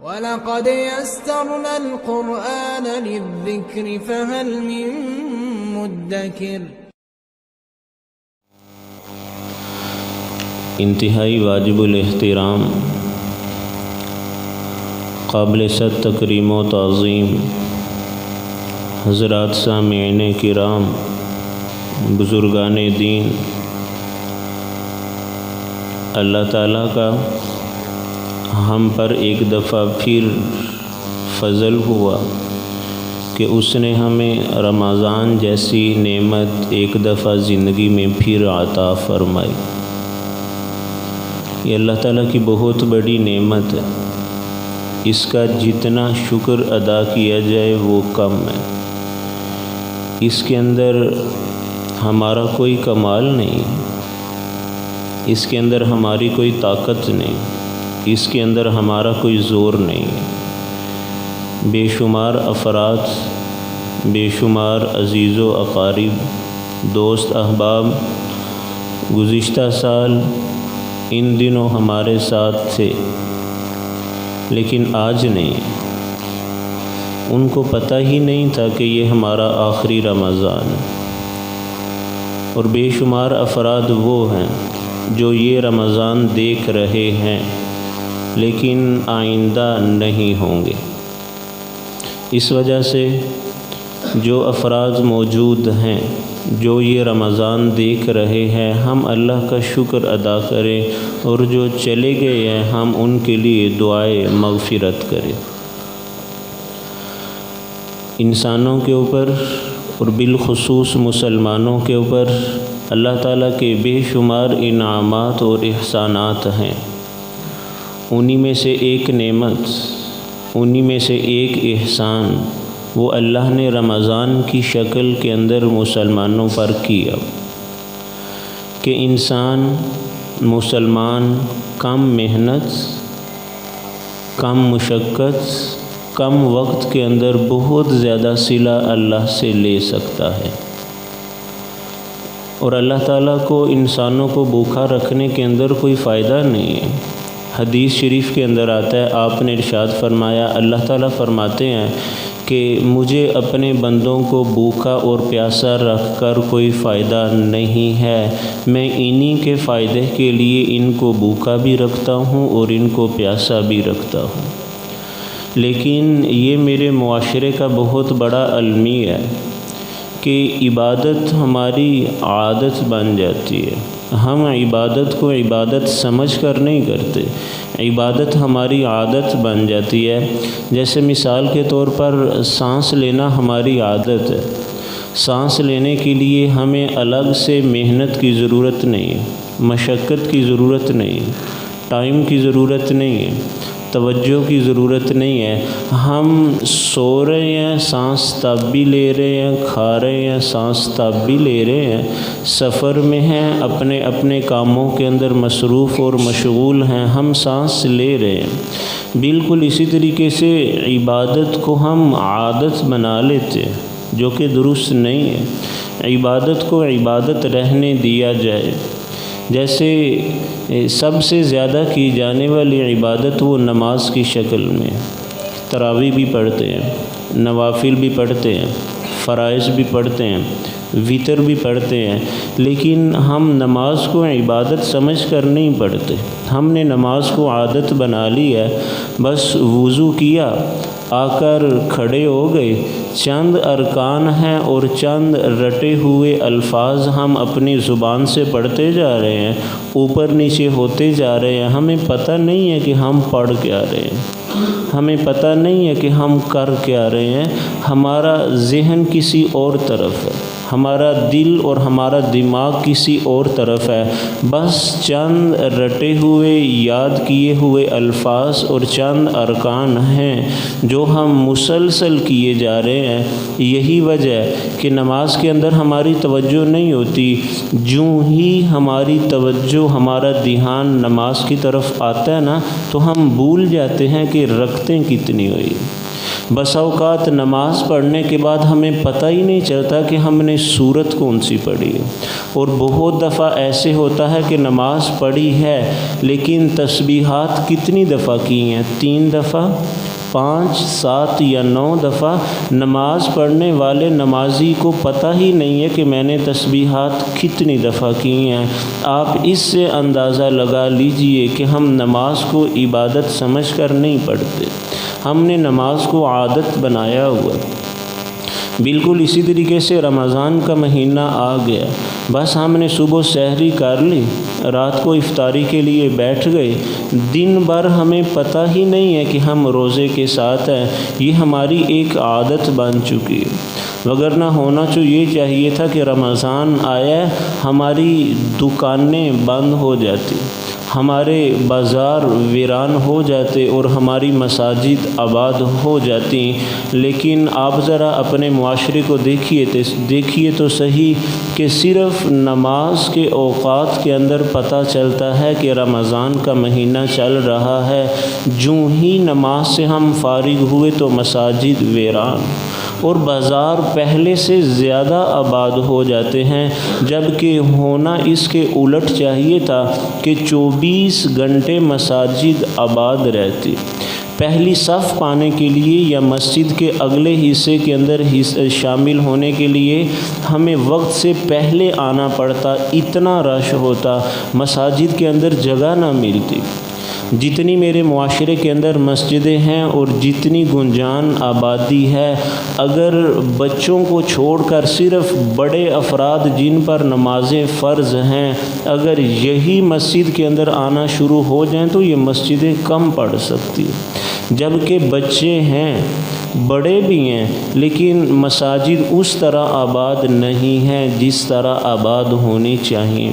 وَلَقَدْ يَسَّرْنَا الْقُرْآنَ لِلذِّكْرِ فَهَلْ مِن مُّدَّكِرٍ۔ انتہائی واجب الاحترام، قابل صد تکریم و تعظیم حضرات سامعین کرام، بزرگان دین، اللہ تعالیٰ کا ہم پر ایک دفعہ پھر فضل ہوا کہ اس نے ہمیں رمضان جیسی نعمت ایک دفعہ زندگی میں پھر عطا فرمائی۔ یہ اللہ تعالیٰ کی بہت بڑی نعمت ہے، اس کا جتنا شکر ادا کیا جائے وہ کم ہے۔ اس کے اندر ہمارا کوئی کمال نہیں، اس کے اندر ہماری کوئی طاقت نہیں، اس کے اندر ہمارا کوئی زور نہیں۔ بے شمار افراد، بے شمار عزیز و اقارب، دوست احباب گزشتہ سال ان دنوں ہمارے ساتھ تھے، لیکن آج نہیں۔ ان کو پتہ ہی نہیں تھا کہ یہ ہمارا آخری رمضان ہے، اور بے شمار افراد وہ ہیں جو یہ رمضان دیکھ رہے ہیں لیکن آئندہ نہیں ہوں گے۔ اس وجہ سے جو افراد موجود ہیں، جو یہ رمضان دیکھ رہے ہیں، ہم اللہ کا شکر ادا کریں، اور جو چلے گئے ہیں ہم ان کے لیے دعائے مغفرت کریں۔ انسانوں کے اوپر اور بالخصوص مسلمانوں کے اوپر اللہ تعالیٰ کے بے شمار انعامات اور احسانات ہیں۔ انہی میں سے ایک نعمت، انہی میں سے ایک احسان وہ اللہ نے رمضان کی شکل کے اندر مسلمانوں پر کیا کہ انسان مسلمان کم محنت، کم مشقت، کم وقت کے اندر بہت زیادہ صلہ اللہ سے لے سکتا ہے۔ اور اللہ تعالیٰ کو انسانوں کو بھوکا رکھنے کے اندر کوئی فائدہ نہیں ہے۔ حدیث شریف کے اندر آتا ہے، آپ نے ارشاد فرمایا، اللہ تعالیٰ فرماتے ہیں کہ مجھے اپنے بندوں کو بھوکا اور پیاسا رکھ کر کوئی فائدہ نہیں ہے، میں انہی کے فائدے کے لیے ان کو بھوکا بھی رکھتا ہوں اور ان کو پیاسا بھی رکھتا ہوں۔ لیکن یہ میرے معاشرے کا بہت بڑا المیہ ہے کہ عبادت ہماری عادت بن جاتی ہے۔ ہم عبادت کو عبادت سمجھ کر نہیں کرتے، عبادت ہماری عادت بن جاتی ہے۔ جیسے مثال کے طور پر سانس لینا ہماری عادت ہے، سانس لینے کے لیے ہمیں الگ سے محنت کی ضرورت نہیں ہے، مشقت کی ضرورت نہیں ہے، ٹائم کی ضرورت نہیں ہے، توجہ کی ضرورت نہیں ہے۔ ہم سو رہے ہیں، سانس تب بھی لے رہے ہیں، کھا رہے ہیں، سانس تب بھی لے رہے ہیں، سفر میں ہیں، اپنے اپنے کاموں کے اندر مصروف اور مشغول ہیں، ہم سانس لے رہے ہیں۔ بالکل اسی طریقے سے عبادت کو ہم عادت بنا لیتے ہیں، جو کہ درست نہیں ہے۔ عبادت کو عبادت رہنے دیا جائے۔ جیسے سب سے زیادہ کی جانے والی عبادت وہ نماز کی شکل میں، تراویح بھی پڑھتے ہیں، نوافل بھی پڑھتے ہیں، فرائض بھی پڑھتے ہیں، وتر بھی پڑھتے ہیں، لیکن ہم نماز کو عبادت سمجھ کر نہیں پڑھتے۔ ہم نے نماز کو عادت بنا لی ہے، بس وضو کیا، آ کر کھڑے ہو گئے، چند ارکان ہیں اور چند رٹے ہوئے الفاظ ہم اپنی زبان سے پڑھتے جا رہے ہیں، اوپر نیچے ہوتے جا رہے ہیں۔ ہمیں پتہ نہیں ہے کہ ہم پڑھ کیا رہے ہیں، ہمیں پتہ نہیں ہے کہ ہم کر کیا رہے ہیں۔ ہمارا ذہن کسی اور طرف ہے، ہمارا دل اور ہمارا دماغ کسی اور طرف ہے۔ بس چند رٹے ہوئے، یاد کیے ہوئے الفاظ اور چند ارکان ہیں جو ہم مسلسل کیے جا رہے ہیں۔ یہی وجہ ہے کہ نماز کے اندر ہماری توجہ نہیں ہوتی۔ جوں ہی ہماری توجہ، ہمارا دھیان نماز کی طرف آتا ہے نا، تو ہم بھول جاتے ہیں کہ رکعتیں کتنی ہوئی۔ بس اوقات نماز پڑھنے کے بعد ہمیں پتہ ہی نہیں چلتا کہ ہم نے سورت کون سی پڑھی ہے، اور بہت دفعہ ایسے ہوتا ہے کہ نماز پڑھی ہے لیکن تسبیحات کتنی دفعہ کی ہیں؟ 3 دفعہ، 5، 7 یا 9 دفعہ۔ نماز پڑھنے والے نمازی کو پتہ ہی نہیں ہے کہ میں نے تسبیحات کتنی دفعہ کی ہیں۔ آپ اس سے اندازہ لگا لیجئے کہ ہم نماز کو عبادت سمجھ کر نہیں پڑھتے، ہم نے نماز کو عادت بنایا ہوا۔ بالکل اسی طریقے سے رمضان کا مہینہ آ گیا، بس ہم نے صبح سحری کر لی، رات کو افطاری کے لیے بیٹھ گئے، دن بھر ہمیں پتہ ہی نہیں ہے کہ ہم روزے کے ساتھ ہیں، یہ ہماری ایک عادت بن چکی ہے۔ وگرنہ ہونا تو یہ چاہیے تھا کہ رمضان آیا ہماری دکانیں بند ہو جاتی، ہمارے بازار ویران ہو جاتے اور ہماری مساجد آباد ہو جاتی، لیکن آپ ذرا اپنے معاشرے کو دیکھیے تو صحیح کہ صرف نماز کے اوقات کے اندر پتہ چلتا ہے کہ رمضان کا مہینہ چل رہا ہے، جوں ہی نماز سے ہم فارغ ہوئے تو مساجد ویران اور بازار پہلے سے زیادہ آباد ہو جاتے ہیں، جبکہ ہونا اس کے الٹ چاہیے تھا کہ 24 گھنٹے مساجد آباد رہتی۔ پہلی صف پانے کے لیے یا مسجد کے اگلے حصے کے اندر شامل ہونے کے لیے ہمیں وقت سے پہلے آنا پڑتا، اتنا رش ہوتا، مساجد کے اندر جگہ نہ ملتی۔ جتنی میرے معاشرے کے اندر مسجدیں ہیں اور جتنی گنجان آبادی ہے، اگر بچوں کو چھوڑ کر صرف بڑے افراد جن پر نمازیں فرض ہیں اگر یہی مسجد کے اندر آنا شروع ہو جائیں تو یہ مسجدیں کم پڑ سکتی ہیں، جبکہ بچے ہیں، بڑے بھی ہیں، لیکن مساجد اس طرح آباد نہیں ہیں جس طرح آباد ہونی چاہیے۔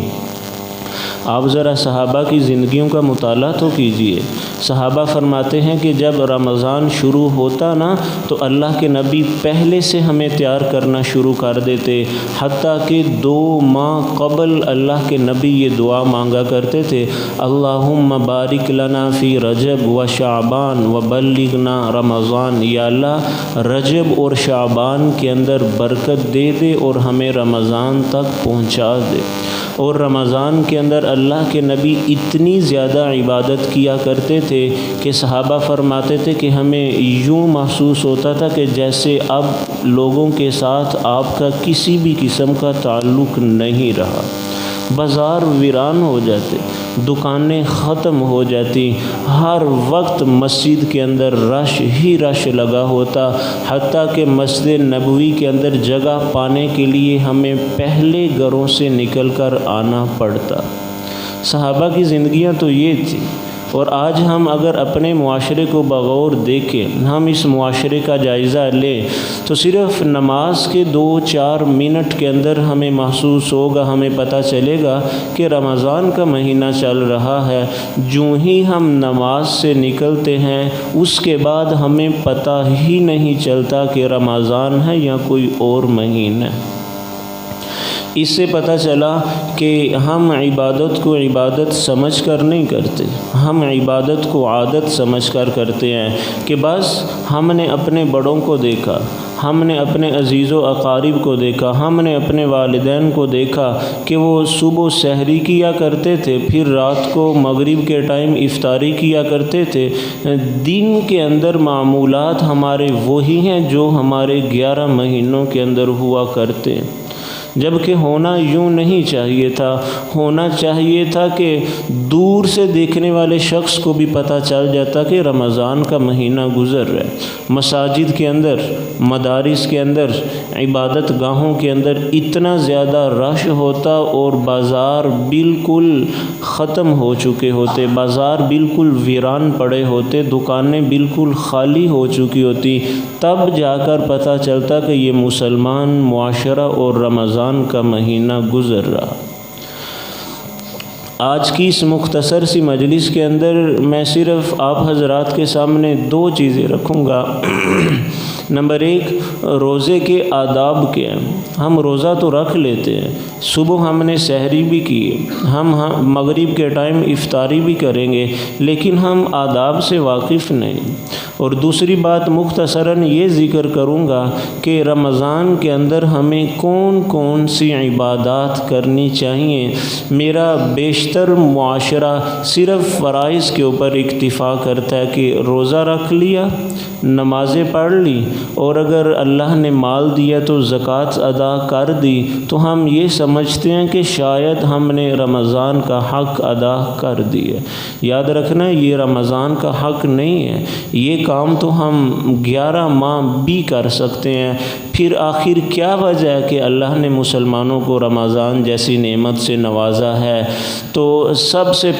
آپ ذرا صحابہ کی زندگیوں کا مطالعہ تو کیجئے۔ صحابہ فرماتے ہیں کہ جب رمضان شروع ہوتا نا تو اللہ کے نبی پہلے سے ہمیں تیار کرنا شروع کر دیتے، حتیٰ کہ 2 ماہ قبل اللہ کے نبی یہ دعا مانگا کرتے تھے، اللہم بارک لنا فی رجب و شعبان و بلغنا رمضان، یا اللہ رجب اور شعبان کے اندر برکت دے دے اور ہمیں رمضان تک پہنچا دے۔ اور رمضان کے اندر اللہ کے نبی اتنی زیادہ عبادت کیا کرتے تھے کہ صحابہ فرماتے تھے کہ ہمیں یوں محسوس ہوتا تھا کہ جیسے اب لوگوں کے ساتھ آپ کا کسی بھی قسم کا تعلق نہیں رہا۔ بازار ویران ہو جاتے، دکانیں ختم ہو جاتی، ہر وقت مسجد کے اندر رش ہی رش لگا ہوتا، حتیٰ کہ مسجد نبوی کے اندر جگہ پانے کے لیے ہمیں پہلے گھروں سے نکل کر آنا پڑتا۔ صحابہ کی زندگیاں تو یہ تھی، اور آج ہم اگر اپنے معاشرے کو بغور دیکھیں، ہم اس معاشرے کا جائزہ لیں تو صرف نماز کے 2-4 منٹ کے اندر ہمیں محسوس ہوگا، ہمیں پتہ چلے گا کہ رمضان کا مہینہ چل رہا ہے۔ جوں ہی ہم نماز سے نکلتے ہیں اس کے بعد ہمیں پتہ ہی نہیں چلتا کہ رمضان ہے یا کوئی اور مہینہ۔ اس سے پتہ چلا کہ ہم عبادت کو عبادت سمجھ کر نہیں کرتے، ہم عبادت کو عادت سمجھ کر کرتے ہیں کہ بس ہم نے اپنے بڑوں کو دیکھا، ہم نے اپنے عزیز و اقارب کو دیکھا، ہم نے اپنے والدین کو دیکھا کہ وہ صبح سحری کیا کرتے تھے، پھر رات کو مغرب کے ٹائم افطاری کیا کرتے تھے۔ دن کے اندر معمولات ہمارے وہی ہیں جو ہمارے 11 مہینوں کے اندر ہوا کرتے ہیں، جبکہ ہونا یوں نہیں چاہیے تھا۔ ہونا چاہیے تھا کہ دور سے دیکھنے والے شخص کو بھی پتہ چل جاتا کہ رمضان کا مہینہ گزر رہا ہے۔ مساجد کے اندر، مدارس کے اندر، عبادت گاہوں کے اندر اتنا زیادہ رش ہوتا اور بازار بالکل ختم ہو چکے ہوتے، بازار بالکل ویران پڑے ہوتے، دکانیں بالکل خالی ہو چکی ہوتی، تب جا کر پتہ چلتا کہ یہ مسلمان معاشرہ اور رمضان کا مہینہ گزر رہا۔ آج کی اس مختصر سی مجلس کے اندر میں صرف آپ حضرات کے سامنے 2 چیزیں رکھوں گا۔ نمبر 1 روزے کے آداب کیا ہیں۔ ہم روزہ تو رکھ لیتے ہیں، صبح ہم نے سحری بھی کی، ہم مغرب کے ٹائم افطاری بھی کریں گے، لیکن ہم آداب سے واقف نہیں۔ اور دوسری بات مختصراً یہ ذکر کروں گا کہ رمضان کے اندر ہمیں کون کون سی عبادات کرنی چاہیے۔ میرا بیشتر معاشرہ صرف فرائض کے اوپر اکتفا کرتا ہے کہ روزہ رکھ لیا، نمازیں پڑھ لی، اور اگر اللہ نے مال دیا تو زکوٰۃ ادا کر دی، تو ہم یہ سمجھتے ہیں کہ شاید ہم نے رمضان کا حق ادا کر دیا۔ یاد رکھنا یہ رمضان کا حق نہیں ہے، یہ کام تو ہم 11 ماہ بھی کر سکتے ہیں۔ پھر آخر کیا وجہ ہے کہ اللہ نے مسلمانوں کو رمضان جیسی نعمت سے نوازا ہے؟ تو سب سے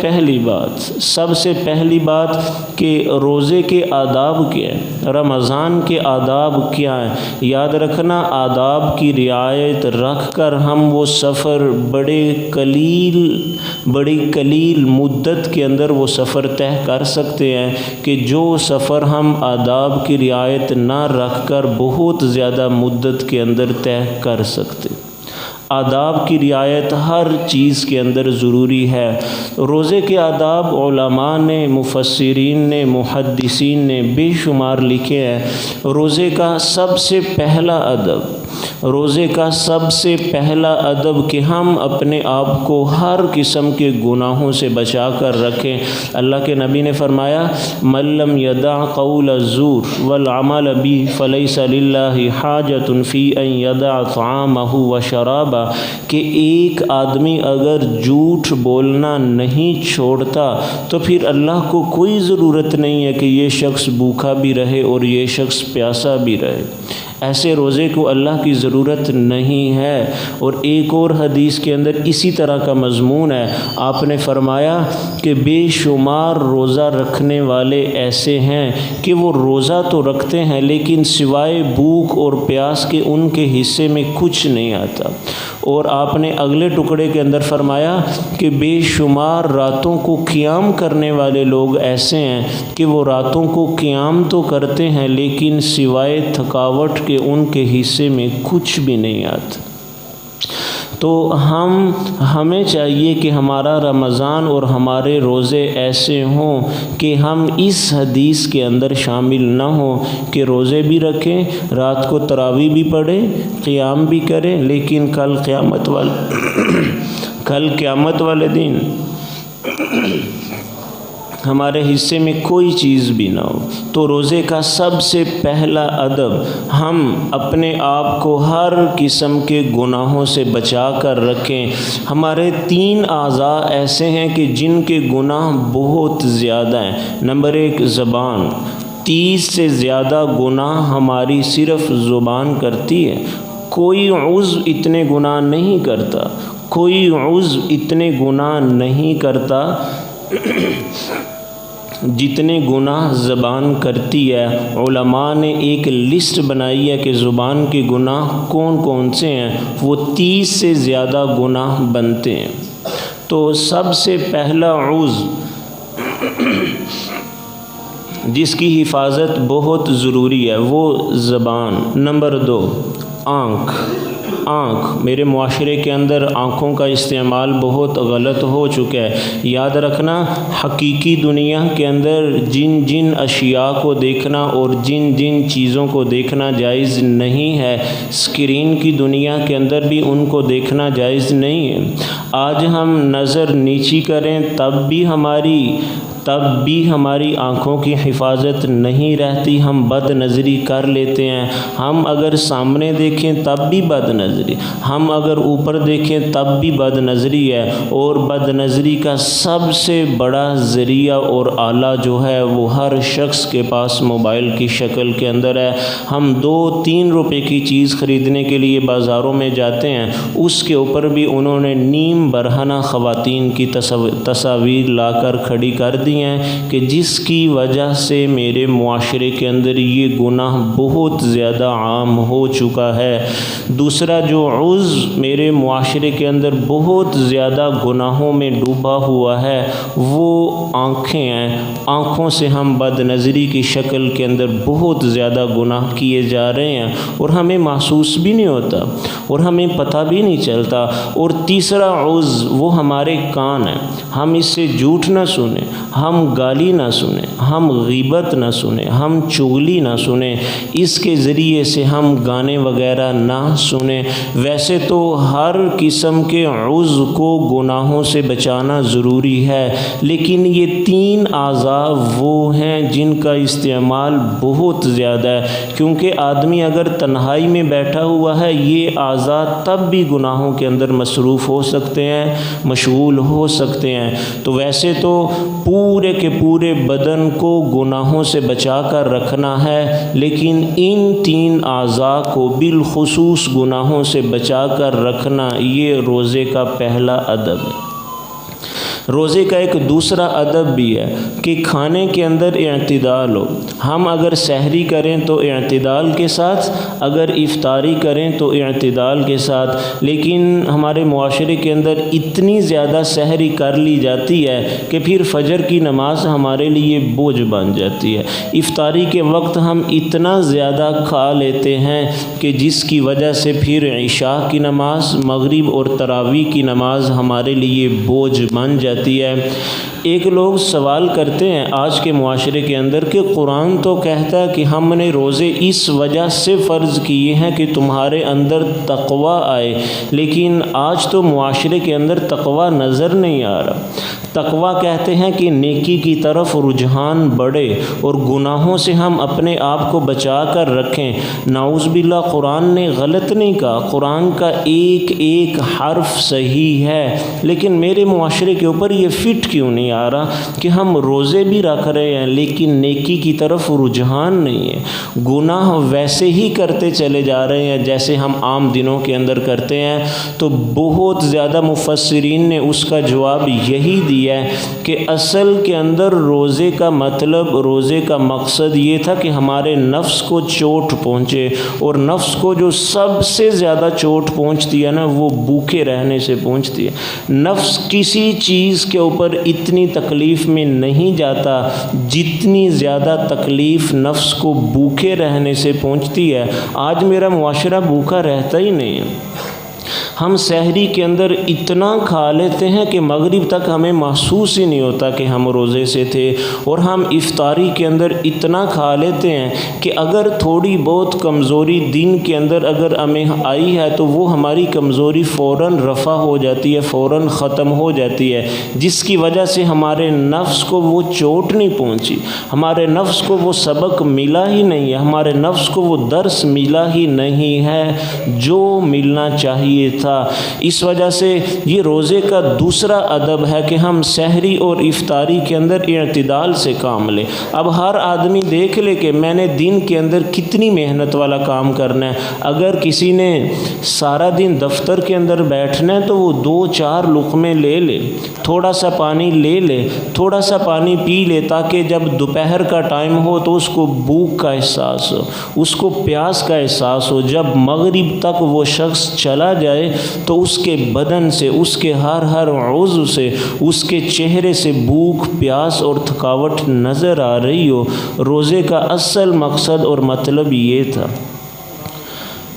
پہلی بات کہ روزے کے آداب کیا ہیں، رمضان کے آداب کیا ہیں۔ یاد رکھنا آداب کی رعایت رکھ کر ہم وہ سفر بڑی قلیل مدت کے اندر وہ سفر طے کر سکتے ہیں کہ جو سفر ہم آداب کی رعایت نہ رکھ کر بہت زیادہ مدت کے اندر طے کر سکتے۔ آداب کی رعایت ہر چیز کے اندر ضروری ہے۔ روزے کے آداب علماء نے، مفسرین نے، محدثین نے بے شمار لکھے ہیں۔ روزے کا سب سے پہلا ادب کہ ہم اپنے آپ کو ہر قسم کے گناہوں سے بچا کر رکھیں۔ اللہ کے نبی نے فرمایا من لم یدع قول الزور والعمل به فلیس للہ حاجۃ فی ان یدع طعامہ وشرابہ، کہ ایک آدمی اگر جھوٹ بولنا نہیں چھوڑتا تو پھر اللہ کو کوئی ضرورت نہیں ہے کہ یہ شخص بھوکا بھی رہے اور یہ شخص پیاسا بھی رہے۔ ایسے روزے کو اللہ کی ضرورت نہیں ہے۔ اور ایک اور حدیث کے اندر اسی طرح کا مضمون ہے، آپ نے فرمایا کہ بے شمار روزہ رکھنے والے ایسے ہیں کہ وہ روزہ تو رکھتے ہیں لیکن سوائے بھوک اور پیاس کے ان کے حصے میں کچھ نہیں آتا۔ اور آپ نے اگلے ٹکڑے کے اندر فرمایا کہ بے شمار راتوں کو قیام کرنے والے لوگ ایسے ہیں کہ وہ راتوں کو قیام تو کرتے ہیں لیکن سوائے تھکاوٹ کے ان کے حصے میں کچھ بھی نہیں آتا۔ تو ہمیں چاہیے کہ ہمارا رمضان اور ہمارے روزے ایسے ہوں کہ ہم اس حدیث کے اندر شامل نہ ہوں کہ روزے بھی رکھیں، رات کو تراویح بھی پڑھیں، قیام بھی کریں، لیکن کل قیامت والے دن ہمارے حصے میں کوئی چیز بھی نہ ہو۔ تو روزے کا سب سے پہلا ادب ہم اپنے آپ کو ہر قسم کے گناہوں سے بچا کر رکھیں۔ ہمارے 3 اعضاء ایسے ہیں کہ جن کے گناہ بہت زیادہ ہیں۔ نمبر 1 زبان، 30 سے زیادہ گناہ ہماری صرف زبان کرتی ہے۔ کوئی عضو اتنے گناہ نہیں کرتا جتنے گناہ زبان کرتی ہے۔ علماء نے ایک لسٹ بنائی ہے کہ زبان کے گناہ کون کون سے ہیں، وہ 30 سے زیادہ گناہ بنتے ہیں۔ تو سب سے پہلا عضو جس کی حفاظت بہت ضروری ہے وہ زبان۔ نمبر 2 آنکھ۔ میرے معاشرے کے اندر آنکھوں کا استعمال بہت غلط ہو چکا ہے۔ یاد رکھنا حقیقی دنیا کے اندر جن اشیاء کو دیکھنا اور جن چیزوں کو دیکھنا جائز نہیں ہے، اسکرین کی دنیا کے اندر بھی ان کو دیکھنا جائز نہیں ہے۔ آج ہم نظر نیچی کریں تب بھی ہماری آنکھوں کی حفاظت نہیں رہتی، ہم بد نظری کر لیتے ہیں۔ ہم اگر سامنے دیکھیں تب بھی بد نظری، ہم اگر اوپر دیکھیں تب بھی بد نظری ہے۔ اور بد نظری کا سب سے بڑا ذریعہ اور آلہ جو ہے وہ ہر شخص کے پاس موبائل کی شکل کے اندر ہے۔ ہم 2-3 روپے کی چیز خریدنے کے لیے بازاروں میں جاتے ہیں، اس کے اوپر بھی انہوں نے نیم برہنہ خواتین کی تصاویر لا کر کھڑی کر دی ہیں کہ جس کی وجہ سے میرے معاشرے کے اندر یہ گناہ بہت زیادہ عام ہو چکا ہے۔ دوسرا جو عضو میرے معاشرے کے اندر بہت زیادہ گناہوں میں ڈوبا ہوا ہے وہ آنکھیں ہیں۔ آنکھوں سے ہم بد نظری کی شکل کے اندر بہت زیادہ گناہ کیے جا رہے ہیں اور ہمیں محسوس بھی نہیں ہوتا اور ہمیں پتہ بھی نہیں چلتا۔ اور تیسرا عضو وہ ہمارے کان ہیں۔ ہم اس سے جھوٹ نہ سنیں، ہم گالی نہ سنیں، ہم غیبت نہ سنیں، ہم چغلی نہ سنیں، اس کے ذریعے سے ہم گانے وغیرہ نہ سنیں۔ ویسے تو ہر قسم کے عضو کو گناہوں سے بچانا ضروری ہے، لیکن یہ 3 اعضاء وہ ہیں جن کا استعمال بہت زیادہ ہے، کیونکہ آدمی اگر تنہائی میں بیٹھا ہوا ہے یہ اعضاء تب بھی گناہوں کے اندر مصروف ہو سکتے ہیں، مشغول ہو سکتے ہیں۔ تو ویسے تو پورے کے پورے بدن کو گناہوں سے بچا کر رکھنا ہے، لیکن ان 3 اعضاء کو بالخصوص گناہوں سے بچا کر رکھنا یہ روزے کا پہلا ادب ہے۔ روزے کا ایک دوسرا ادب بھی ہے کہ کھانے کے اندر اعتدال ہو۔ ہم اگر سحری کریں تو اعتدال کے ساتھ، اگر افطاری کریں تو اعتدال کے ساتھ، لیکن ہمارے معاشرے کے اندر اتنی زیادہ سحری کر لی جاتی ہے کہ پھر فجر کی نماز ہمارے لیے بوجھ بن جاتی ہے۔ افطاری کے وقت ہم اتنا زیادہ کھا لیتے ہیں کہ جس کی وجہ سے پھر عشاء کی نماز، مغرب اور تراویح کی نماز ہمارے لیے بوجھ بن جاتی ہے۔ ایک لوگ سوال کرتے ہیں آج کے معاشرے کے اندر کہ قرآن تو کہتا ہے کہ ہم نے روزے اس وجہ سے فرض کیے ہیں کہ تمہارے اندر تقویٰ آئے، لیکن آج تو معاشرے کے اندر تقویٰ نظر نہیں آ رہا۔ تقویٰ کہتے ہیں کہ نیکی کی طرف رجحان بڑھے اور گناہوں سے ہم اپنے آپ کو بچا کر رکھیں۔ نعوذ باللہ قرآن نے غلط نہیں کہا، قرآن کا ایک ایک حرف صحیح ہے، لیکن میرے معاشرے کے اوپر یہ فٹ کیوں نہیں آ رہا کہ ہم روزے بھی رکھ رہے ہیں لیکن نیکی کی طرف رجحان نہیں ہے، گناہ ویسے ہی کرتے چلے جا رہے ہیں جیسے ہم عام دنوں کے اندر کرتے ہیں۔ تو بہت زیادہ مفسرین نے اس کا جواب یہی دیا ہے کہ اصل کے اندر روزے کا مطلب، روزے کا مقصد یہ تھا کہ ہمارے نفس کو چوٹ پہنچے، اور نفس کو جو سب سے زیادہ چوٹ پہنچتی ہے نا وہ بھوکے رہنے سے پہنچتی ہے۔ نفس کسی چیز کے اوپر اتنی تکلیف میں نہیں جاتا جتنی زیادہ تکلیف نفس کو بھوکے رہنے سے پہنچتی ہے۔ آج میرا معاشرہ بھوکا رہتا ہی نہیں ہے۔ ہم سحری کے اندر اتنا کھا لیتے ہیں کہ مغرب تک ہمیں محسوس ہی نہیں ہوتا کہ ہم روزے سے تھے، اور ہم افطاری کے اندر اتنا کھا لیتے ہیں کہ اگر تھوڑی بہت کمزوری دن کے اندر اگر ہمیں آئی ہے تو وہ ہماری کمزوری فوراً رفع ہو جاتی ہے، فوراً ختم ہو جاتی ہے، جس کی وجہ سے ہمارے نفس کو وہ چوٹ نہیں پہنچی، ہمارے نفس کو وہ سبق ملا ہی نہیں ہے، ہمارے نفس کو وہ درس ملا ہی نہیں ہے جو ملنا چاہیے تھا۔ اس وجہ سے یہ روزے کا دوسرا ادب ہے کہ ہم سحری اور افطاری کے اندر اعتدال سے کام لیں۔ اب ہر آدمی دیکھ لے کہ میں نے دن کے اندر کتنی محنت والا کام کرنا ہے۔ اگر کسی نے سارا دن دفتر کے اندر بیٹھنا ہے تو وہ 2-4 لقمے لے لے، تھوڑا سا پانی لے لے، تھوڑا سا پانی پی لے، تاکہ جب دوپہر کا ٹائم ہو تو اس کو بھوک کا احساس ہو، اس کو پیاس کا احساس ہو۔ جب مغرب تک وہ شخص چلا جائے تو اس کے بدن سے، اس کے ہر عضو سے، اس کے چہرے سے بھوک، پیاس اور تھکاوٹ نظر آ رہی ہو۔ روزے کا اصل مقصد اور مطلب یہ تھا۔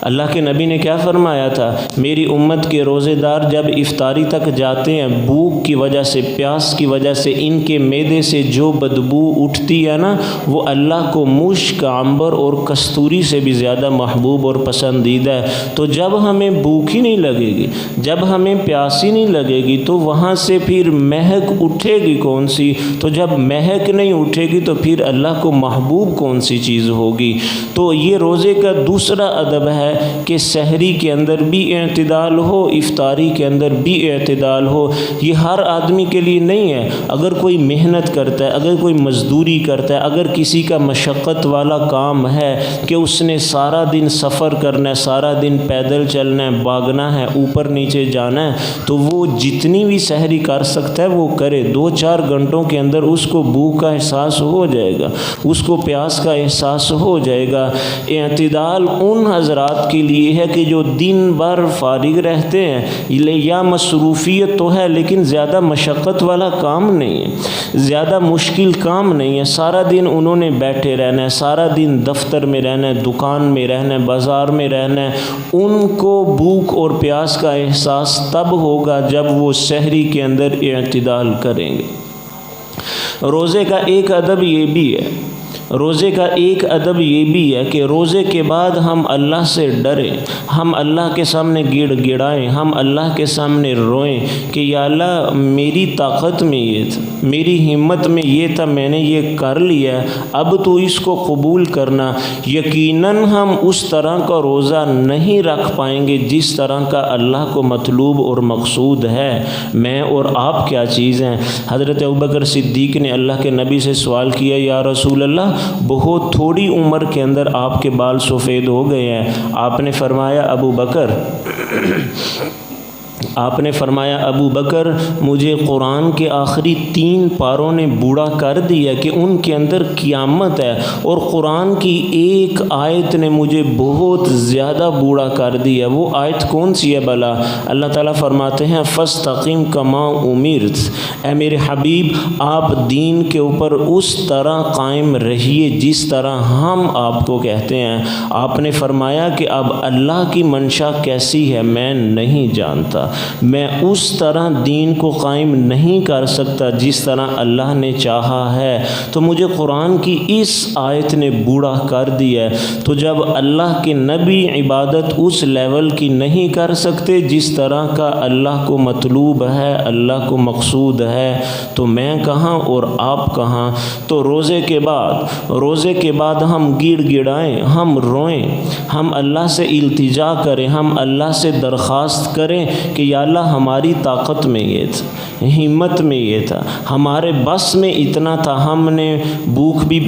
اللہ کے نبی نے کیا فرمایا تھا؟ میری امت کے روزے دار جب افطاری تک جاتے ہیں، بھوک کی وجہ سے، پیاس کی وجہ سے ان کے معدے سے جو بدبو اٹھتی ہے نا وہ اللہ کو مشک، عنبر اور کستوری سے بھی زیادہ محبوب اور پسندیدہ ہے۔ تو جب ہمیں بھوک ہی نہیں لگے گی، جب ہمیں پیاس ہی نہیں لگے گی تو وہاں سے پھر مہک اٹھے گی کون سی؟ تو جب مہک نہیں اٹھے گی تو پھر اللہ کو محبوب کون سی چیز ہوگی؟ تو یہ روزے کا دوسرا ادب ہے ہے کہ سحری کے اندر بھی اعتدال ہو، افطاری کے اندر بھی اعتدال ہو۔ یہ ہر آدمی کے لیے نہیں ہے۔ اگر کوئی محنت کرتا ہے، اگر کوئی مزدوری کرتا ہے، اگر کسی کا مشقت والا کام ہے کہ اس نے سارا دن سفر کرنا ہے، سارا دن پیدل چلنا ہے، بھاگنا ہے، اوپر نیچے جانا ہے، تو وہ جتنی بھی سحری کر سکتا ہے وہ کرے۔ 2-4 گھنٹوں کے اندر اس کو بھوک کا احساس ہو جائے گا، اس کو پیاس کا احساس ہو جائے گا۔ اعتدال ان حضرات کے لیے ہے کہ جو دن بھر فارغ رہتے ہیں، یا مصروفیت تو ہے لیکن زیادہ مشقت والا کام نہیں ہے، زیادہ مشکل کام نہیں ہے، سارا دن انہوں نے بیٹھے رہنا ہے، سارا دن دفتر میں رہنا ہے، دکان میں رہنا ہے، بازار میں رہنا ہے۔ ان کو بھوک اور پیاس کا احساس تب ہوگا جب وہ سحری کے اندر اعتدال کریں گے۔ روزے کا ایک ادب یہ بھی ہے، روزے کا ایک ادب یہ بھی ہے کہ روزے کے بعد ہم اللہ سے ڈریں، ہم اللہ کے سامنے گڑ گڑائیں، ہم اللہ کے سامنے روئیں کہ یا اللہ میری طاقت میں یہ تھا، میری ہمت میں یہ تھا، میں نے یہ کر لیا ہے، اب تو اس کو قبول کرنا۔ یقیناً ہم اس طرح کا روزہ نہیں رکھ پائیں گے جس طرح کا اللہ کو مطلوب اور مقصود ہے۔ میں اور آپ کیا چیز ہیں؟ حضرت ابوبکر صدیق نے اللہ کے نبی سے سوال کیا، یا رسول اللہ بہت تھوڑی عمر کے اندر آپ کے بال سفید ہو گئے ہیں۔ آپ نے فرمایا ابو بکر مجھے قرآن کے آخری 3 پاروں نے بوڑھا کر دیا کہ ان کے اندر قیامت ہے، اور قرآن کی ایک آیت نے مجھے بہت زیادہ بوڑھا کر دیا۔ وہ آیت کون سی ہے بھلا؟ اللہ تعالیٰ فرماتے ہیں فاستقم کما امرت، اے میرے حبیب آپ دین کے اوپر اس طرح قائم رہیے جس طرح ہم آپ کو کہتے ہیں۔ آپ نے فرمایا کہ اب اللہ کی منشا کیسی ہے میں نہیں جانتا، میں اس طرح دین کو قائم نہیں کر سکتا جس طرح اللہ نے چاہا ہے، تو مجھے قرآن کی اس آیت نے بوڑھا کر دیا ہے۔ تو جب اللہ کے نبی عبادت اس لیول کی نہیں کر سکتے جس طرح کا اللہ کو مطلوب ہے، اللہ کو مقصود ہے، تو میں کہاں اور آپ کہاں؟ تو روزے کے بعد ہم گڑ گڑائیں، ہم روئیں، ہم اللہ سے التجا کریں، ہم اللہ سے درخواست کریں کہ یا اللہ ہماری طاقت میں یہ تھا، ہمت میں یہ تھا، ہمارے بس میں اتنا تھا، ہم نے بھوک بھی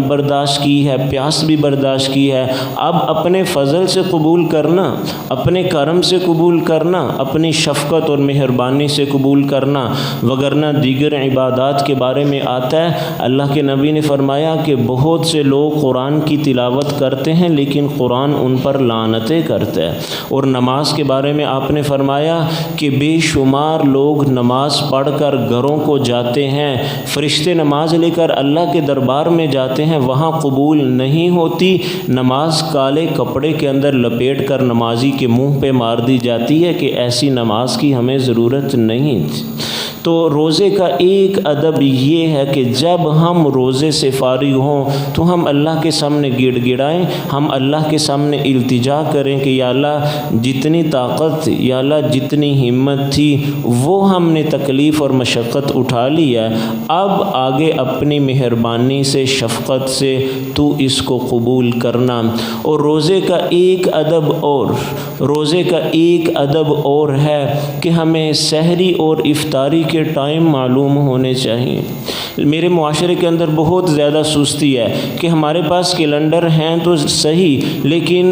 برداشت کی ہے، پیاس بھی برداشت کی ہے، اب اپنے فضل سے قبول کرنا، اپنے کرم سے قبول کرنا، اپنی شفقت اور مہربانی سے قبول کرنا، وگرنہ دیگر عبادات کے بارے میں آتا ہے اللہ کے نبی نے فرمایا کہ بہت سے لوگ قرآن کی تلاوت کرتے ہیں لیکن قرآن ان پر لعنتیں کرتا ہے۔ اور نماز کے بارے میں آپ نے فرمایا کہ بے شمار لوگ نماز پڑھ کر گھروں کو جاتے ہیں، فرشتے نماز لے کر اللہ کے دربار میں جاتے ہیں، وہاں قبول نہیں ہوتی، نماز کالے کپڑے کے اندر لپیٹ کر نمازی کے منہ پہ مار دی جاتی ہے کہ ایسی نماز کی ہمیں ضرورت نہیں تھی۔ تو روزے کا ایک ادب یہ ہے کہ جب ہم روزے سے فارغ ہوں تو ہم اللہ کے سامنے گڑ گڑائیں، ہم اللہ کے سامنے التجا کریں کہ یا اللہ جتنی طاقت، یا اللہ جتنی ہمت تھی وہ ہم نے تکلیف اور مشقت اٹھا لی ہے، اب آگے اپنی مہربانی سے، شفقت سے تو اس کو قبول کرنا۔ اور روزے کا ایک ادب اور ہے کہ ہمیں سحری اور افطاری کے ٹائم معلوم ہونے چاہیے۔ میرے معاشرے کے اندر بہت زیادہ سستی ہے کہ ہمارے پاس کیلنڈر ہیں تو صحیح، لیکن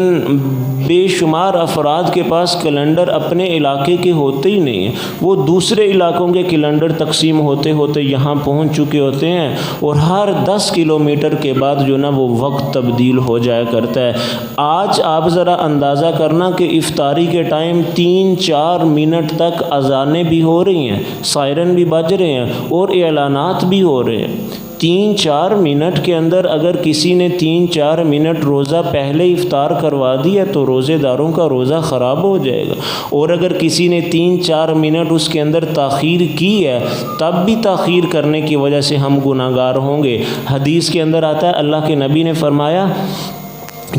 بے شمار افراد کے پاس کیلنڈر اپنے علاقے کے ہوتے ہی نہیں ہیں، وہ دوسرے علاقوں کے کیلنڈر تقسیم ہوتے ہوتے یہاں پہنچ چکے ہوتے ہیں، اور ہر 10 کلومیٹر کے بعد جو نا وہ وقت تبدیل ہو جایا کرتا ہے۔ آج آپ ذرا اندازہ کرنا کہ افطاری کے ٹائم 3-4 منٹ تک اذانیں بھی ہو رہی ہیں، سائرن بھی بج رہے ہیں اور اعلانات بھی ہو رہے ہیں۔ 3-4 منٹ کے اندر اگر کسی نے 3-4 منٹ روزہ پہلے افطار کروا دیا تو روزے داروں کا روزہ خراب ہو جائے گا، اور اگر کسی نے 3-4 منٹ اس کے اندر تاخیر کی ہے تب بھی تاخیر کرنے کی وجہ سے ہم گناہگار ہوں گے۔ حدیث کے اندر آتا ہے اللہ کے نبی نے فرمایا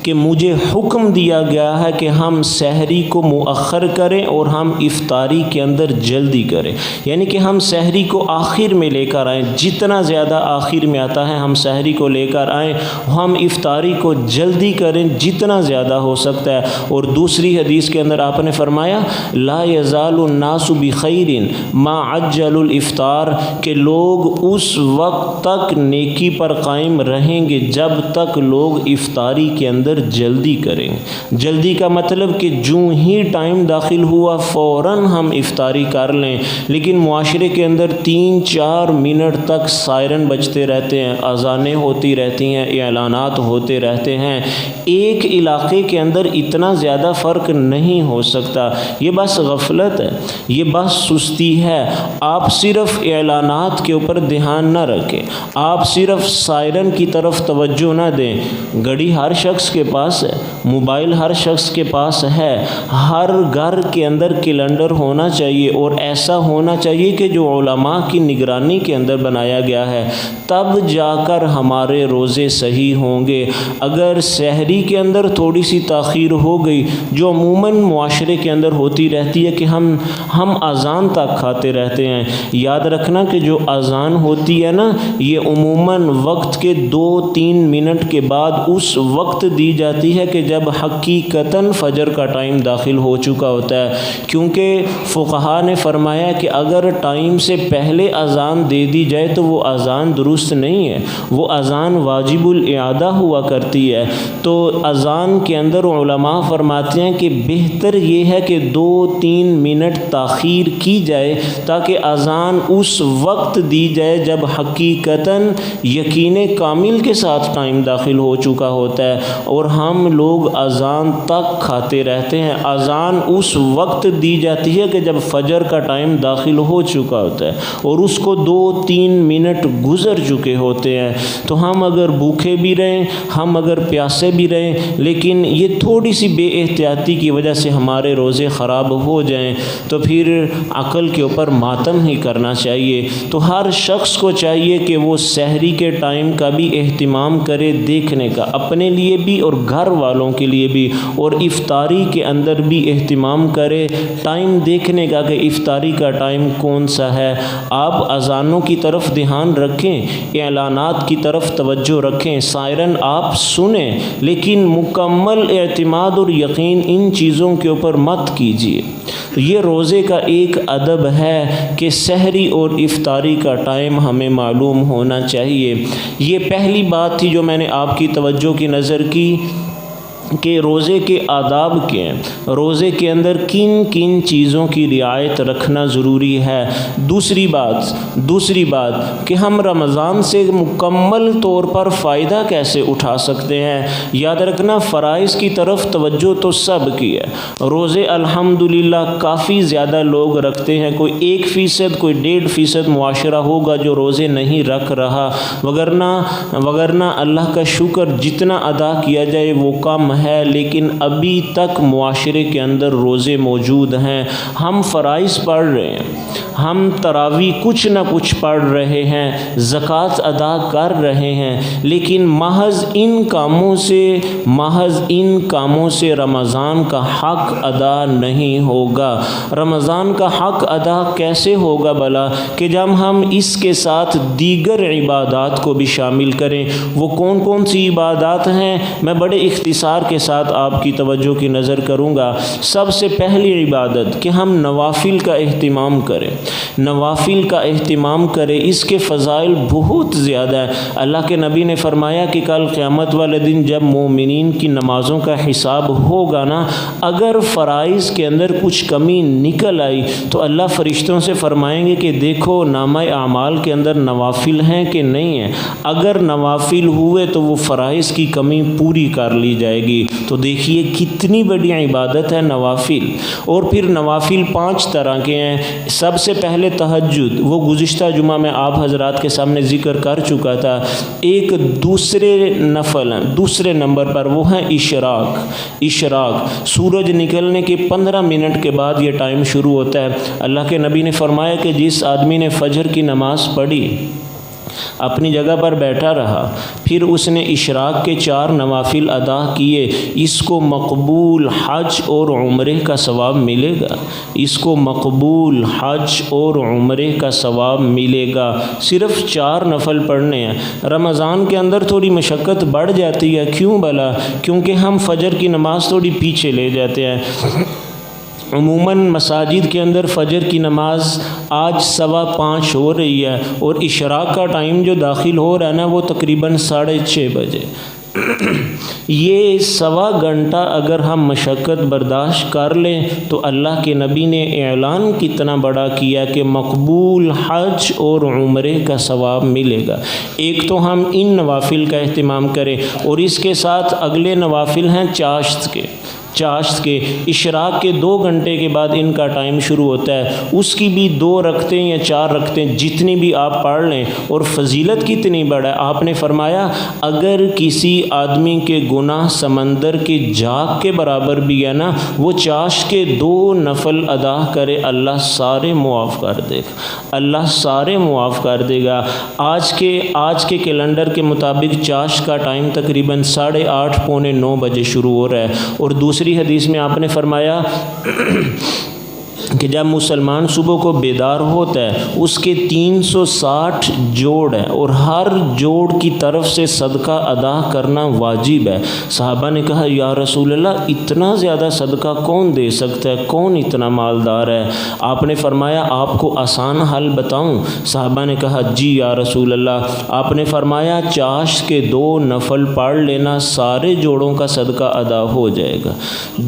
کہ مجھے حکم دیا گیا ہے کہ ہم سحری کو مؤخر کریں اور ہم افطاری کے اندر جلدی کریں، یعنی کہ ہم سحری کو آخر میں لے کر آئیں، جتنا زیادہ آخر میں آتا ہے ہم سحری کو لے کر آئیں، ہم افطاری کو جلدی کریں جتنا زیادہ ہو سکتا ہے۔ اور دوسری حدیث کے اندر آپ نے فرمایا لا یزال الناس بخیر ما عجل الافطار، کہ لوگ اس وقت تک نیکی پر قائم رہیں گے جب تک لوگ افطاری کے اندر جلدی کریں۔ جلدی کا مطلب کہ جوں ہی ٹائم داخل ہوا فوراً ہم افطاری کر لیں، لیکن معاشرے کے اندر 3-4 منٹ تک سائرن بجتے رہتے ہیں، اذانیں ہوتی رہتی ہیں، اعلانات ہوتے رہتے ہیں۔ ایک علاقے کے اندر اتنا زیادہ فرق نہیں ہو سکتا، یہ بس غفلت ہے، یہ بس سستی ہے۔ آپ صرف اعلانات کے اوپر دھیان نہ رکھیں، آپ صرف سائرن کی طرف توجہ نہ دیں۔ گھڑی ہر شخص کے پاس ہے، موبائل ہر شخص کے پاس ہے، ہر گھر کے اندر کیلنڈر ہونا چاہیے، اور ایسا ہونا چاہیے کہ جو علماء کی نگرانی کے اندر بنایا گیا ہے، تب جا کر ہمارے روزے صحیح ہوں گے۔ اگر سحری کے اندر تھوڑی سی تاخیر ہو گئی، جو عموماً معاشرے کے اندر ہوتی رہتی ہے کہ ہم اذان تک کھاتے رہتے ہیں، یاد رکھنا کہ جو اذان ہوتی ہے نا، یہ عموماً وقت کے 2-3 منٹ کے بعد اس وقت دی جاتی ہے کہ جب حقیقتاً فجر کا ٹائم داخل ہو چکا ہوتا ہے، کیونکہ فقہا نے فرمایا کہ اگر ٹائم سے پہلے اذان دے دی جائے تو وہ اذان درست نہیں ہے، وہ اذان واجب الاعادہ ہوا کرتی ہے۔ تو اذان کے اندر علماء فرماتے ہیں کہ بہتر یہ ہے کہ 2-3 منٹ تاخیر کی جائے تاکہ اذان اس وقت دی جائے جب حقیقتاً یقین کامل کے ساتھ ٹائم داخل ہو چکا ہوتا ہے، اور ہم لوگ اذان تک کھاتے رہتے ہیں۔ اذان اس وقت دی جاتی ہے کہ جب فجر کا ٹائم داخل ہو چکا ہوتا ہے اور اس کو 2-3 منٹ گزر چکے ہوتے ہیں۔ تو ہم اگر بھوکے بھی رہیں، ہم اگر پیاسے بھی رہیں، لیکن یہ تھوڑی سی بے احتیاطی کی وجہ سے ہمارے روزے خراب ہو جائیں تو پھر عقل کے اوپر ماتم ہی کرنا چاہیے۔ تو ہر شخص کو چاہیے کہ وہ سحری کے ٹائم کا بھی اہتمام کرے، دیکھنے کا، اپنے لیے بھی اور گھر والوں کے لیے بھی، اور افطاری کے اندر بھی اہتمام کرے، ٹائم دیکھنے کا کہ افطاری کا ٹائم کون سا ہے۔ آپ اذانوں کی طرف دھیان رکھیں، اعلانات کی طرف توجہ رکھیں، سائرن آپ سنیں، لیکن مکمل اعتماد اور یقین ان چیزوں کے اوپر مت کیجیے۔ یہ روزے کا ایک ادب ہے کہ سحری اور افطاری کا ٹائم ہمیں معلوم ہونا چاہیے۔ یہ پہلی بات تھی جو میں نے آپ کی توجہ کی نظر کی کہ روزے کے آداب کیا ہیں، روزے کے اندر کن کن چیزوں کی رعایت رکھنا ضروری ہے۔ دوسری بات کہ ہم رمضان سے مکمل طور پر فائدہ کیسے اٹھا سکتے ہیں۔ یاد رکھنا فرائض کی طرف توجہ تو سب کی ہے، روزے الحمدللہ کافی زیادہ لوگ رکھتے ہیں، کوئی 1%، کوئی 1.5% معاشرہ ہوگا جو روزے نہیں رکھ رہا، وگرنہ اللہ کا شکر جتنا ادا کیا جائے وہ کم ہے، لیکن ابھی تک معاشرے کے اندر روزے موجود ہیں۔ ہم فرائض پڑھ رہے ہیں، ہم تراویح کچھ نہ کچھ پڑھ رہے ہیں، زکوٰۃ ادا کر رہے ہیں، لیکن محض ان کاموں سے رمضان کا حق ادا نہیں ہوگا۔ رمضان کا حق ادا کیسے ہوگا بھلا؟ کہ جب ہم اس کے ساتھ دیگر عبادات کو بھی شامل کریں۔ وہ کون کون سی عبادات ہیں؟ میں بڑے اختصار کے ساتھ آپ کی توجہ کی نظر کروں گا۔ سب سے پہلی عبادت کہ ہم نوافل کا اہتمام کریں، نوافل کا اہتمام کریں، اس کے فضائل بہت زیادہ ہیں۔ اللہ کے نبی نے فرمایا کہ کل قیامت والے دن جب مومنین کی نمازوں کا حساب ہوگا نا، اگر فرائض کے اندر کچھ کمی نکل آئی تو اللہ فرشتوں سے فرمائیں گے کہ دیکھو نامہ اعمال کے اندر نوافل ہیں کہ نہیں ہیں، اگر نوافل ہوئے تو وہ فرائض کی کمی پوری کر لی جائے گی۔ تو دیکھیے کتنی بڑی عبادت ہے نوافل۔ اور پھر نوافل 5 طرح کے ہیں۔ سب سے پہلے تہجد، وہ گزشتہ جمعہ میں آپ حضرات کے سامنے ذکر کر چکا تھا۔ ایک دوسرے نمبر پر وہ ہے اشراق، سورج نکلنے کے 15 منٹ کے بعد یہ ٹائم شروع ہوتا ہے۔ اللہ کے نبی نے فرمایا کہ جس آدمی نے فجر کی نماز پڑھی اپنی جگہ پر بیٹھا رہا، پھر اس نے اشراق کے 4 نوافل ادا کیے، اس کو مقبول حج اور عمرے کا ثواب ملے گا، اس کو مقبول حج اور عمرے کا ثواب ملے گا۔ صرف 4 نفل پڑھنے ہیں۔ رمضان کے اندر تھوڑی مشقت بڑھ جاتی ہے، کیوں بھلا؟ کیونکہ ہم فجر کی نماز تھوڑی پیچھے لے جاتے ہیں۔ عموماً مساجد کے اندر فجر کی نماز آج 5:15 ہو رہی ہے، اور اشراق کا ٹائم جو داخل ہو رہا ہے نا وہ تقریباً 6:30 بجے۔ یہ 1.25 گھنٹہ اگر ہم مشقت برداشت کر لیں تو اللہ کے نبی نے اعلان کتنا بڑا کیا کہ مقبول حج اور عمرے کا ثواب ملے گا۔ ایک تو ہم ان نوافل کا اہتمام کریں، اور اس کے ساتھ اگلے نوافل ہیں چاشت کے اشراق کے 2 گھنٹے کے بعد ان کا ٹائم شروع ہوتا ہے، اس کی بھی 2 رکعتیں یا 4 رکعتیں جتنی بھی آپ پڑھ لیں، اور فضیلت کتنی بڑا ہے۔ آپ نے فرمایا اگر کسی آدمی کے گناہ سمندر کے جھاگ کے برابر بھی ہے نا، وہ چاشت کے 2 نفل ادا کرے، اللہ سارے معاف کر دے گا، اللہ سارے معاف کر دے گا۔ آج کے کیلنڈر کے مطابق چاشت کا ٹائم تقریباً 8:30 پونے 9 بجے شروع ہو رہا ہے، اور دوسری حدیث میں آپ نے فرمایا کہ جب مسلمان صبح کو بیدار ہوتا ہے اس کے 360 جوڑ ہیں، اور ہر جوڑ کی طرف سے صدقہ ادا کرنا واجب ہے۔ صحابہ نے کہا یا رسول اللہ اتنا زیادہ صدقہ کون دے سکتا ہے، کون اتنا مالدار ہے؟ آپ نے فرمایا آپ کو آسان حل بتاؤں؟ صحابہ نے کہا جی یا رسول اللہ۔ آپ نے فرمایا چاشت کے 2 نفل پڑھ لینا، سارے جوڑوں کا صدقہ ادا ہو جائے گا۔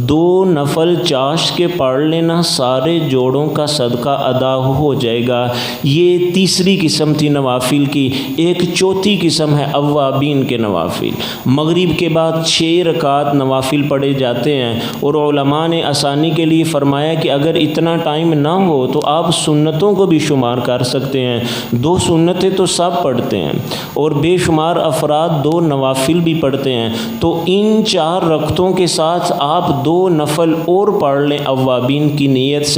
2 نفل چاشت کے پڑھ لینا، سارے جوڑوں کا صدقہ ادا ہو جائے گا۔ یہ تیسری قسم تھی نوافل کی۔ ایک چوتھی قسم ہے اوابین کے نوافل۔ مغرب کے بعد 6 رکعت نوافل پڑھے جاتے ہیں، اور علماء نے آسانی کے لیے فرمایا کہ اگر اتنا ٹائم نہ ہو تو آپ سنتوں کو بھی شمار کر سکتے ہیں۔ 2 سنتیں تو سب پڑھتے ہیں، اور بے شمار افراد 2 نوافل بھی پڑھتے ہیں، تو ان 4 رکعتوں کے ساتھ آپ 2 نفل اور پڑھ لیں اوابین کی نیت سے،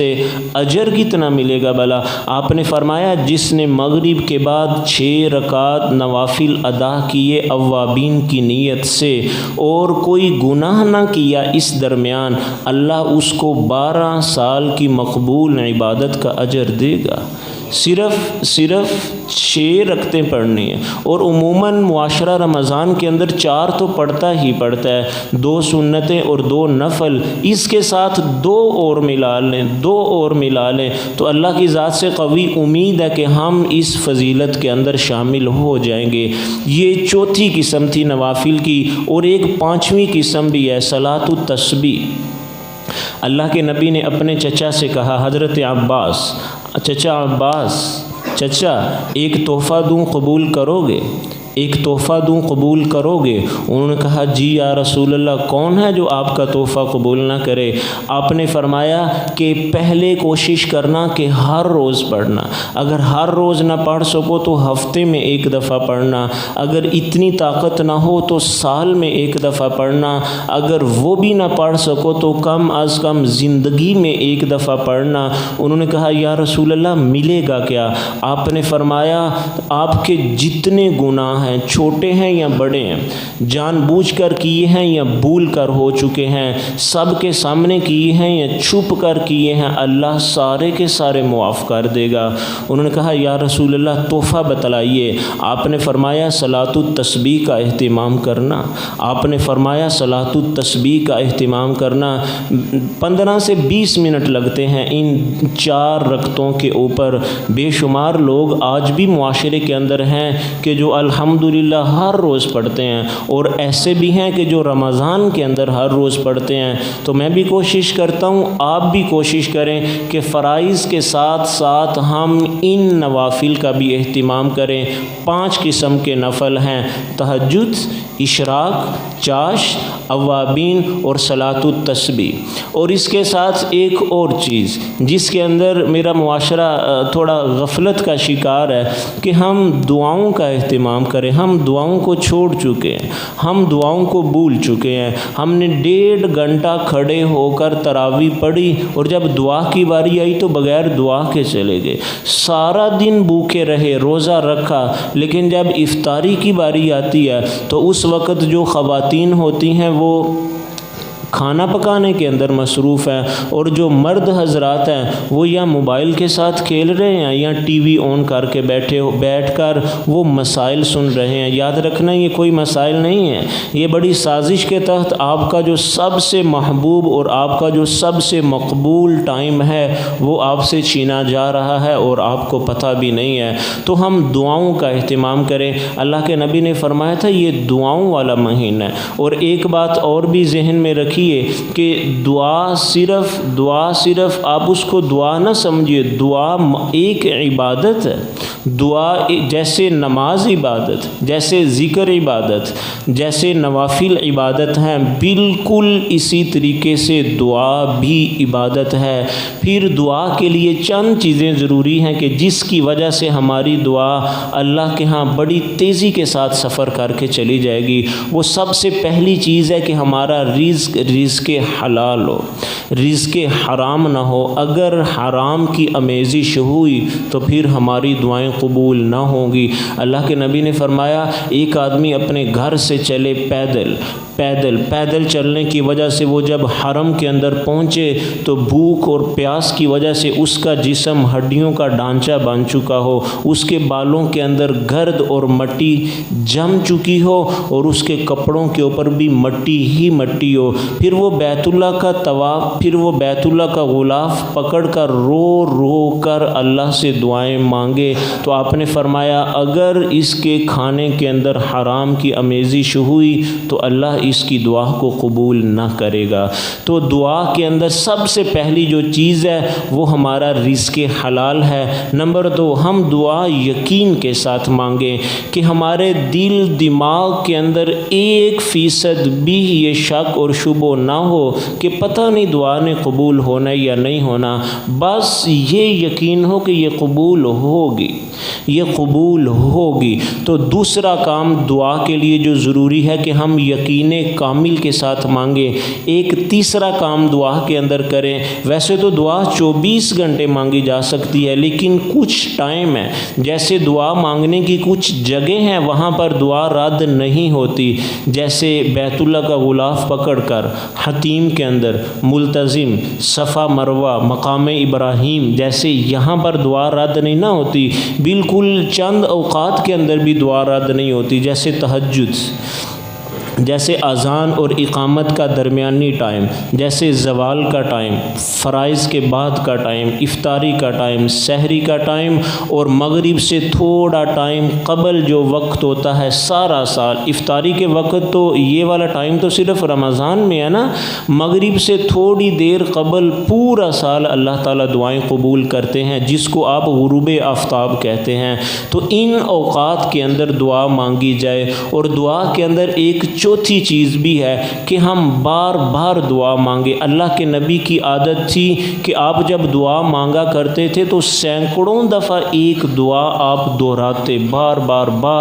اجر کتنا ملے گا بھلا؟ آپ نے فرمایا جس نے مغرب کے بعد 6 رکعت نوافل ادا کیے اوابین کی نیت سے، اور کوئی گناہ نہ کیا اس درمیان، اللہ اس کو 12 سال کی مقبول عبادت کا اجر دے گا۔ صرف 6 رکعتیں پڑھنی ہیں، اور عموماً معاشرہ رمضان کے اندر 4 تو پڑھتا ہی پڑھتا ہے، 2 سنتیں اور 2 نفل، اس کے ساتھ 2 اور ملا لیں تو اللہ کی ذات سے قوی امید ہے کہ ہم اس فضیلت کے اندر شامل ہو جائیں گے۔ یہ چوتھی قسم تھی نوافل کی، اور ایک 5ویں قسم بھی ہے صلاۃ التسبیح۔ اللہ کے نبی نے اپنے چچا سے کہا، حضرت عباس، چچا ایک تحفہ دوں قبول کرو گے؟ انہوں نے کہا جی یا رسول اللہ، کون ہے جو آپ کا تحفہ قبول نہ کرے؟ آپ نے فرمایا کہ پہلے کوشش کرنا کہ ہر روز پڑھنا، اگر ہر روز نہ پڑھ سکو تو ہفتے میں 1 دفعہ پڑھنا، اگر اتنی طاقت نہ ہو تو سال میں 1 دفعہ پڑھنا، اگر وہ بھی نہ پڑھ سکو تو کم از کم زندگی میں 1 دفعہ پڑھنا۔ انہوں نے کہا یا رسول اللہ ملے گا کیا؟ آپ نے فرمایا آپ کے جتنے گناہ ہیں، چھوٹے ہیں یا بڑے ہیں، جان بوجھ کر کیے ہیں یا بھول کر ہو چکے ہیں، سب کے سامنے کیے ہیں یا چھپ کر کیے ہیں، اللہ سارے کے سارے معاف کر دے گا۔ انہوں نے کہا یا رسول اللہ تحفہ بتلائیے۔ آپ نے فرمایا صلاۃ التسبیح کا اہتمام کرنا۔ 15 سے 20 منٹ لگتے ہیں ان 4 رکعتوں کے اوپر۔ بے شمار لوگ آج بھی معاشرے کے اندر ہیں کہ جو الحمدللہ ہر روز پڑھتے ہیں، اور ایسے بھی ہیں کہ جو رمضان کے اندر ہر روز پڑھتے ہیں۔ تو میں بھی کوشش کرتا ہوں، آپ بھی کوشش کریں کہ فرائض کے ساتھ ساتھ ہم ان نوافل کا بھی اہتمام کریں۔ 5 قسم کے نفل ہیں: تہجد، اشراق، چاش، اوابین اور صلاۃ التسبیح۔ اور اس کے ساتھ ایک اور چیز جس کے اندر میرا معاشرہ تھوڑا غفلت کا شکار ہے کہ ہم دعاؤں کا اہتمام کریں۔ ہم دعاؤں کو چھوڑ چکے ہیں، ہم دعاؤں کو بھول چکے ہیں۔ ہم نے 1.5 گھنٹہ کھڑے ہو کر تراویح پڑھی اور جب دعا کی باری آئی تو بغیر دعا کے چلے گئے۔ سارا دن بھوکے رہے، روزہ رکھا، لیکن جب افطاری کی باری آتی ہے تو اس وقت جو خواتین ہوتی ہیں وہ کھانا پکانے کے اندر مصروف ہیں، اور جو مرد حضرات ہیں وہ یا موبائل کے ساتھ کھیل رہے ہیں یا ٹی وی آن کر کے بیٹھ کر وہ مسائل سن رہے ہیں۔ یاد رکھنا یہ کوئی مسائل نہیں ہے، یہ بڑی سازش کے تحت آپ کا جو سب سے محبوب اور آپ کا جو سب سے مقبول ٹائم ہے وہ آپ سے چھینا جا رہا ہے اور آپ کو پتہ بھی نہیں ہے۔ تو ہم دعاؤں کا اہتمام کریں۔ اللہ کے نبی نے فرمایا تھا یہ دعاؤں والا مہینہ ہے۔ اور ایک بات اور بھی ذہن میں رکھیے کہ دعا صرف آپ اس کو دعا نہ سمجھیے، دعا ایک عبادت ہے۔ دعا جیسے نماز عبادت، جیسے ذکر عبادت، جیسے نوافل عبادت ہیں، بالکل اسی طریقے سے دعا بھی عبادت ہے۔ پھر دعا کے لیے چند چیزیں ضروری ہیں کہ جس کی وجہ سے ہماری دعا اللہ کے ہاں بڑی تیزی کے ساتھ سفر کر کے چلی جائے گی۔ وہ سب سے پہلی چیز ہے کہ ہمارا رزق حلال ہو، رزق حرام نہ ہو۔ اگر حرام کی آمیزش ہوئی تو پھر ہماری دعائیں قبول نہ ہوں گی۔ اللہ کے نبی نے فرمایا ایک آدمی اپنے گھر سے چلے پیدل چلنے کی وجہ سے وہ جب حرم کے اندر پہنچے تو بھوک اور پیاس کی وجہ سے اس کا جسم ہڈیوں کا ڈھانچہ بن چکا ہو، اس کے بالوں کے اندر گرد اور مٹی جم چکی ہو اور اس کے کپڑوں کے اوپر بھی مٹی ہی مٹی ہو، پھر وہ بیت اللہ کا طواف، پھر وہ بیت اللہ کا غلاف پکڑ کر رو کر اللہ سے دعائیں مانگے، تو آپ نے فرمایا اگر اس کے کھانے کے اندر حرام کی آمیزش ہوئی تو اللہ اس کی دعا کو قبول نہ کرے گا۔ تو دعا کے اندر سب سے پہلی جو چیز ہے وہ ہمارا رزق حلال ہے۔ نمبر 2، ہم دعا یقین کے ساتھ مانگیں کہ ہمارے دل دماغ کے اندر 1% بھی یہ شک اور شبہ نہ ہو کہ پتہ نہیں دعا نے قبول ہونا یا نہیں ہونا، بس یہ یقین ہو کہ یہ قبول ہوگی، یہ قبول ہوگی۔ تو دوسرا کام دعا کے لیے جو ضروری ہے کہ ہم یقین کامل کے ساتھ مانگیں۔ ایک تیسرا کام دعا کے اندر کریں، ویسے تو دعا 24 گھنٹے مانگی جا سکتی ہے، لیکن کچھ ٹائم ہے، جیسے دعا مانگنے کی کچھ جگہ ہیں وہاں پر دعا رد نہیں ہوتی، جیسے بیت اللہ کا غلاف پکڑ کر حتیم کے اندر ملتزم، صفا مروہ، مقام ابراہیم، جیسے یہاں پر دعا رد نہیں نہ ہوتی، بالکل چند اوقات کے اندر بھی دعا رد نہیں ہوتی، جیسے تہجد، جیسے اذان اور اقامت کا درمیانی ٹائم، جیسے زوال کا ٹائم، فرائض کے بعد کا ٹائم، افطاری کا ٹائم، سحری کا ٹائم، اور مغرب سے تھوڑا ٹائم قبل جو وقت ہوتا ہے سارا سال۔ افطاری کے وقت تو یہ والا ٹائم تو صرف رمضان میں ہے نا، مغرب سے تھوڑی دیر قبل پورا سال اللہ تعالیٰ دعائیں قبول کرتے ہیں، جس کو آپ غروب آفتاب کہتے ہیں۔ تو ان اوقات کے اندر دعا مانگی جائے، اور دعا کے اندر ایک چوتھی چیز بھی ہے کہ ہم بار بار دعا مانگے۔ اللہ کے نبی کی عادت تھی کہ آپ جب دعا مانگا کرتے تھے تو سینکڑوں دفعہ ایک دعا آپ دہراتے، بار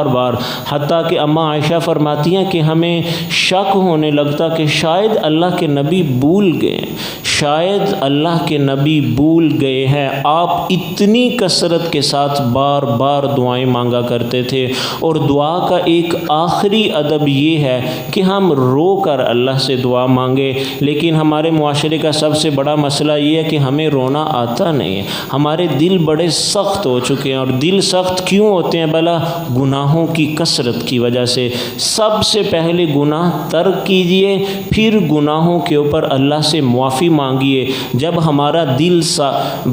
بار، حتیٰ کہ اماں عائشہ فرماتی ہیں کہ ہمیں شک ہونے لگتا کہ شاید اللہ کے نبی بھول گئے، شاید اللہ کے نبی بھول گئے ہیں۔ آپ اتنی کثرت کے ساتھ بار بار دعائیں مانگا کرتے تھے۔ اور دعا کا ایک آخری ادب یہ ہے کہ ہم رو کر اللہ سے دعا مانگے، لیکن ہمارے معاشرے کا سب سے بڑا مسئلہ یہ ہے کہ ہمیں رونا آتا نہیں ہے، ہمارے دل بڑے سخت ہو چکے ہیں۔ اور دل سخت کیوں ہوتے ہیں بھلا؟ گناہوں کی کثرت کی وجہ سے۔ سب سے پہلے گناہ ترک کیجئے، پھر گناہوں کے اوپر اللہ سے معافی مانگیں۔ مانگیے۔ جب ہمارا دل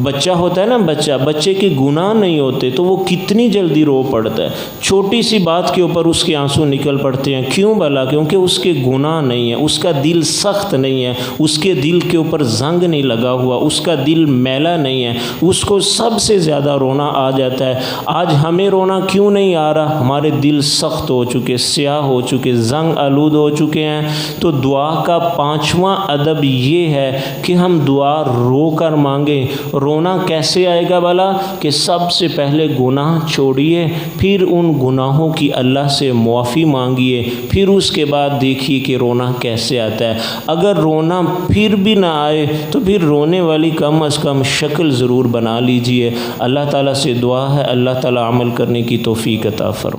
بچہ ہوتا ہے نا، بچے کے گناہ نہیں ہوتے تو وہ کتنی جلدی رو پڑتا ہے، چھوٹی سی بات کے اوپر اس کے آنسو نکل پڑتے ہیں۔ کیوں بھلا؟ کیونکہ اس کے گناہ نہیں ہے، اس کا دل سخت نہیں ہے، اس کے دل کے اوپر زنگ نہیں لگا ہوا، اس کا دل میلا نہیں ہے، اس کو سب سے زیادہ رونا آ جاتا ہے۔ آج ہمیں رونا کیوں نہیں آ رہا؟ ہمارے دل سخت ہو چکے، سیاہ ہو چکے، زنگ آلود ہو چکے ہیں۔ تو دعا کا 5واں ادب یہ ہے کہ ہم دعا رو کر مانگیں۔ رونا کیسے آئے گا بھلا؟ کہ سب سے پہلے گناہ چھوڑیے، پھر ان گناہوں کی اللہ سے معافی مانگیے، پھر اس کے بعد دیکھیے کہ رونا کیسے آتا ہے۔ اگر رونا پھر بھی نہ آئے تو پھر رونے والی کم از کم شکل ضرور بنا لیجئے۔ اللہ تعالیٰ سے دعا ہے اللہ تعالیٰ عمل کرنے کی توفیق عطا فرمائے۔